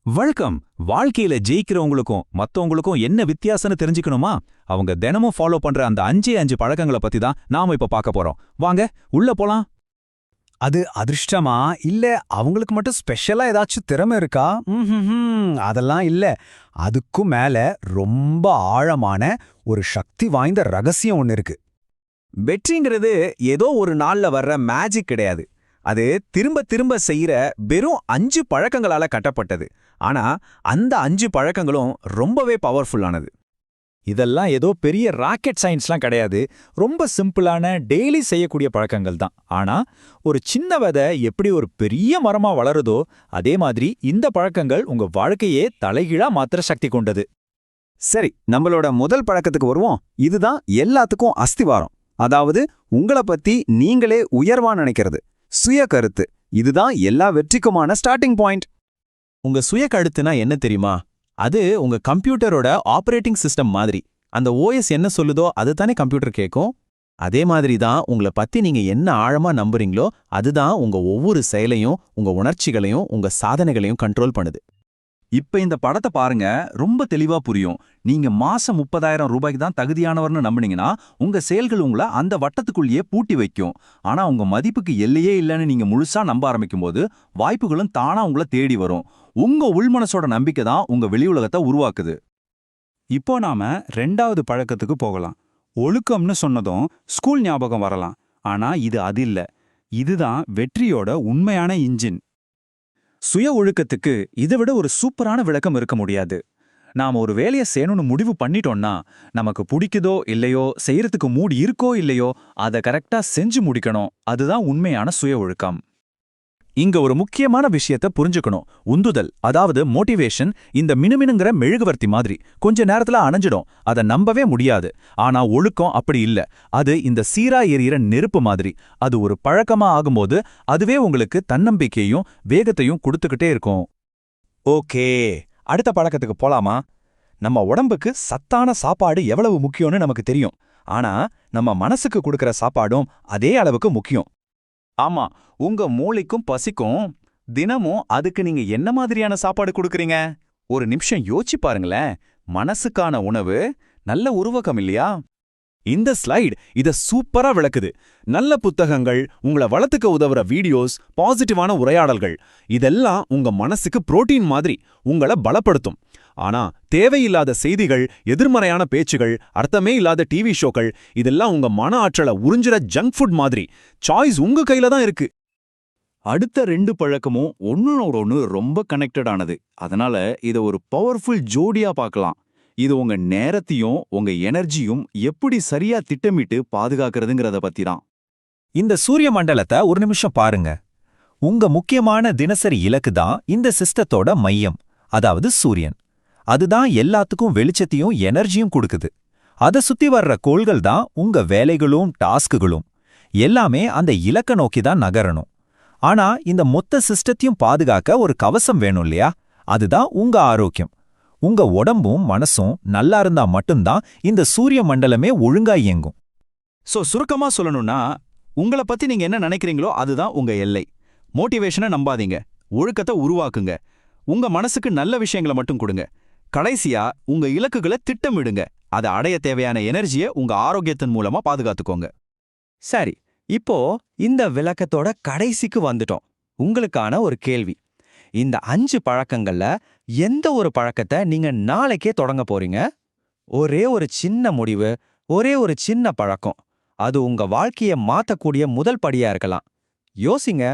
வணக்கம். வாழ்க்கையில ஜெயிக்கிறவங்களுக்கும் மத்தவங்களுக்கும் என்ன வித்தியாசம்னு தெரிஞ்சுக்கணுமா? அவங்க தினமும் ஃபாலோ பண்ற அந்த 5 பழக்கங்கள பத்தி தான் நாம இப்ப பார்க்க போறோம். வாங்க உள்ள போலாம். அது அதிர்ஷ்டமா இல்ல அவங்களுக்கு மட்டும் ஸ்பெஷலா ஏதாச்சும் திறமை இருக்கா? அதெல்லாம் இல்ல. அதுக்கும் மேல ரொம்ப ஆழமான ஒரு சக்தி வாய்ந்த ரகசியம் ஒன்னு இருக்கு. வெற்றிங்கிறது ஏதோ ஒரு நாள்ல வர்ற மேஜிக் கிடையாது. அது திரும்ப திரும்ப செய்யற வெறும் 5 பழக்கங்களால கட்டப்பட்டது. ஆனா அந்த 5 பழக்கங்களும் ரொம்பவே பவர்ஃபுல்லானது. இதெல்லாம் ஏதோ பெரிய ராக்கெட் சயின்ஸ்லாம் கிடையாது. ரொம்ப சிம்பிளான டெய்லி செய்யக்கூடிய பழக்கங்கள் தான். ஆனா ஒரு சின்ன விதை எப்படி ஒரு பெரிய மரமா வளருதோ அதே மாதிரி இந்த பழக்கங்கள் உங்க வாழ்க்கையே தலைகீழா மாத்திர சக்தி கொண்டது. சரி, நம்மளோட முதல் பழக்கத்துக்கு வருவோம். இதுதான் எல்லாத்துக்கும் அஸ்திவாரம். அதாவது உங்களை பத்தி நீங்களே உயர்வா நினைக்கிறது. சுய கருத்து. இதுதான் எல்லா வெற்றிக்குமான ஸ்டார்டிங் பாயிண்ட். உங்க சுய கருத்துனா என்ன தெரியுமா? அது உங்க கம்ப்யூட்டரோட ஆபரேட்டிங் சிஸ்டம் மாதிரி. அந்த ஓஎஸ் என்ன சொல்லுதோ அதுதானே கம்ப்யூட்டர் கேட்கும். அதே மாதிரி தான் உங்களை பத்தி நீங்க என்ன ஆழமா நம்புறீங்களோ அதுதான் உங்க ஒவ்வொரு செயலையும், உங்க உணர்ச்சிகளையும், உங்க சாதனைகளையும் கண்ட்ரோல் பண்ணுது. இப்ப இந்த படத்தை பாருங்க, ரொம்ப தெளிவா புரியும். நீங்க மாசம் 30,000 ரூபாய்க்கு தான் தகுதியானவர்னு நம்புனீங்கன்னா உங்க செயல்கள் உங்களை அந்த வட்டத்துக்குள்ளேயே பூட்டி வைக்கும். ஆனா உங்க மதிப்புக்கு எல்லையே இல்லைன்னு நீங்க முழுசா நம்ப ஆரம்பிக்கும் போது வாய்ப்புகளும் தானா உங்களை தேடி வரும். உங்க உள்மனசோட நம்பிக்கை தான் உங்க வெளி உலகத்தை உருவாக்குது. இப்போ நாம 2வது பழக்கத்துக்கு போகலாம். ஒழுக்கம்னு சொன்னதும் ஸ்கூல் ஞாபகம் வரலாம். ஆனா இது அதில்ல. இதுதான் வெற்றியோட உண்மையான இன்ஜின். சுய ஒழுக்கத்துக்கு இதை விட ஒரு சூப்பரான விளக்கம் இருக்க முடியாது. நாம ஒரு வேலையை செய்யணும்னு முடிவு பண்ணிட்டோம்னா நமக்கு பிடிக்குதோ இல்லையோ, செய்யறதுக்கு மூடு இருக்கோ இல்லையோ, அதை கரெக்டா செஞ்சு முடிக்கணும். அதுதான் உண்மையான சுய ஒழுக்கம். இங்க ஒரு முக்கியமான விஷயத்த புரிஞ்சுக்கணும். உந்துதல், அதாவது மோட்டிவேஷன், இந்த மினுமினுங்கிற மெழுகுவர்த்தி மாதிரி கொஞ்ச நேரத்துல அணைஞ்சிடும். அதை நம்பவே முடியாது. ஆனா ஒழுக்கம் அப்படி இல்ல. அது இந்த சீரா எரியிற நெருப்பு மாதிரி. அது ஒரு பழக்கமா ஆகும்போது அதுவே உங்களுக்கு தன்னம்பிக்கையும் வேகத்தையும் கொடுத்துக்கிட்டே இருக்கும். ஓகே, அடுத்த பழக்கத்துக்கு போலாமா? நம்ம உடம்புக்கு சத்தான சாப்பாடு எவ்வளவு முக்கியம்னு நமக்கு தெரியும். ஆனா நம்ம மனசுக்கு கொடுக்கற சாப்பாடும் அதே அளவுக்கு முக்கியம். ஆமா, உங்க மூளைக்கும் பசிக்கும் தினமும் அதுக்கு நீங்க என்ன மாதிரியான சாப்பாடு கொடுக்கறீங்க? ஒரு நிமிஷம் யோசிச்சு பாருங்களேன். மனசுக்கான உணவு நல்ல உருவகம் இல்லையா? இந்த ஸ்லைடு இத சூப்பரா விளக்குது. நல்ல புத்தகங்கள், உங்களை வளர்த்துக்க உதவுற வீடியோஸ், பாசிட்டிவான உரையாடல்கள், இதெல்லாம் உங்க மனசுக்கு புரோட்டீன் மாதிரி உங்களை பலப்படுத்தும். ஆனா தேவையில்லாத செய்திகள், எதிர்மறையான பேச்சுகள், அர்த்தமே இல்லாத டிவி ஷோக்கள், இதெல்லாம் உங்க மன ஆற்றலை உறிஞ்சுற ஜங்க் ஃபுட் மாதிரி. சாய்ஸ் உங்க கையில தான் இருக்கு. அடுத்த 2 பழக்கமும் ஒன்னோட ஒன்று ரொம்ப கனெக்டட் ஆனது. அதனால இதை ஒரு பவர்ஃபுல் ஜோடியா பார்க்கலாம். இது உங்க நேரத்தையும் உங்க எனர்ஜியும் எப்படி சரியா திட்டமிட்டு பாதுகாக்கிறதுங்கிறத பத்தி தான். இந்த சூரிய மண்டலத்தை ஒரு நிமிஷம் பாருங்க. உங்க முக்கியமான தினசரி இலக்கு தான் இந்த சிஸ்டத்தோட மையம், அதாவது சூரியன். அதுதான் எல்லாத்துக்கும் வெளிச்சத்தையும் எனர்ஜியும் கொடுக்குது. அதை சுத்தி வர்ற கோள்கள் தான் உங்க வேலைகளும் டாஸ்குகளும். எல்லாமே அந்த இலக்க நோக்கி தான் நகரணும். ஆனா இந்த மொத்த சிஸ்டத்தையும் பாதுகாக்க ஒரு கவசம் வேணும் இல்லையா? அதுதான் உங்க ஆரோக்கியம். உங்க உடம்பும் மனசும் நல்லா இருந்தா மட்டும்தான் இந்த சூரிய மண்டலமே ஒழுங்கா இயங்கும். சுருக்கமா சொல்லணும்னா, உங்களை பத்தி நீங்க என்ன நினைக்கிறீங்களோ அதுதான் உங்க எல்லை. மோட்டிவேஷனை நம்பாதீங்க, ஒழுக்கத்தை உருவாக்குங்க. உங்க மனசுக்கு நல்ல விஷயங்களை மட்டும் கொடுங்க. கடைசியா உங்க இலக்குகளை திட்டமிடுங்க. அதை அடைய தேவையான எனர்ஜியை உங்க ஆரோக்கியத்தின் மூலமா பாதுகாத்துக்கோங்க. சரி, இப்போ இந்த விளக்கத்தோட கடைசிக்கு வந்துட்டோம். உங்களுக்கான ஒரு கேள்வி. இந்த 5 பழக்கங்கள்ல எந்த ஒரு பழக்கத்தை நீங்க நாளைக்கே தொடங்க போறீங்க? ஒரே ஒரு சின்ன முடிவு, ஒரே ஒரு சின்ன பழக்கம், அது உங்க வாழ்க்கையை மாத்தக்கூடிய முதல் படியா இருக்கலாம். யோசிங்க.